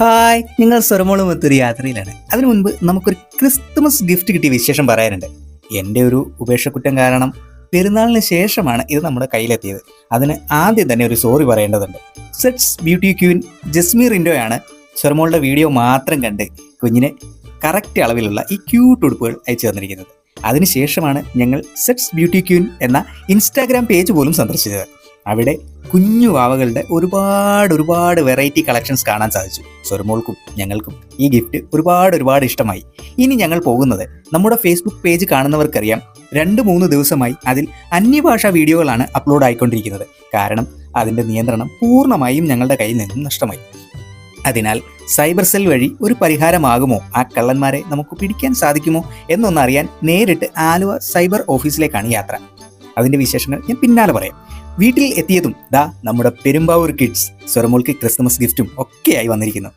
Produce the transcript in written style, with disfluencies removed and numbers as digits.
Hi, നിങ്ങൾ സ്വരമോളുമൊത്തൊരു യാത്രയിലാണ്. അതിനു മുൻപ് നമുക്കൊരു ക്രിസ്തുമസ് ഗിഫ്റ്റ് കിട്ടിയ വിശേഷം പറയാനുണ്ട്. എൻ്റെ ഒരു ഉപേക്ഷക്കുറ്റം കാരണം പെരുന്നാളിന് ശേഷമാണ് ഇത് നമ്മുടെ കയ്യിലെത്തിയത്. അതിന് ആദ്യം തന്നെ ഒരു സോറി പറയേണ്ടതുണ്ട്. സെറ്റ്സ് ബ്യൂട്ടി ക്യൂൻ ജസ്മി റിൻഡോയാണ് സ്വരമോളുടെ വീഡിയോ മാത്രം കണ്ട് കുഞ്ഞിന് കറക്റ്റ് അളവിലുള്ള ഈ ക്യൂട്ട് ഉടുപ്പുകൾ അയച്ചു തന്നിരിക്കുന്നത്. അതിനുശേഷമാണ് ഞങ്ങൾ സെറ്റ്സ് ബ്യൂട്ടി ക്യൂൻ എന്ന ഇൻസ്റ്റാഗ്രാം പേജ് പോലും സന്ദർശിച്ചത്. അവിടെ കുഞ്ഞു വാവകളുടെ ഒരുപാട് വെറൈറ്റി കളക്ഷൻസ് കാണാൻ സാധിച്ചു. സ്വരമോൾക്കും ഞങ്ങൾക്കും ഈ ഗിഫ്റ്റ് ഒരുപാട് ഇഷ്ടമായി. ഇനി ഞങ്ങൾ പോകുന്നത് നമ്മുടെ ഫേസ്ബുക്ക് പേജ് കാണുന്നവർക്കറിയാം, 2-3 ദിവസമായി അതിൽ അന്യഭാഷാ വീഡിയോകളാണ് അപ്ലോഡ് ആയിക്കൊണ്ടിരിക്കുന്നത്. കാരണം അതിൻ്റെ നിയന്ത്രണം പൂർണ്ണമായും ഞങ്ങളുടെ കയ്യിൽ നിന്നും നഷ്ടമായി. അതിനാൽ സൈബർ സെൽ വഴി ഒരു പരിഹാരമാകുമോ, ആ കള്ളന്മാരെ നമുക്ക് പിടിക്കാൻ സാധിക്കുമോ എന്നൊന്നറിയാൻ നേരിട്ട് ആലുവ സൈബർ ഓഫീസിലേക്കാണ് യാത്ര. അതിൻ്റെ വിശേഷങ്ങൾ ഞാൻ പിന്നാലെ പറയാം. വീട്ടിൽ എത്തിയതും നമ്മുടെ പെരുമ്പാവൂർ കിഡ്സ് സ്വരമോൾക്ക് ക്രിസ്മസ് ഗിഫ്റ്റും ഒക്കെയായി വന്നിരിക്കുന്നു.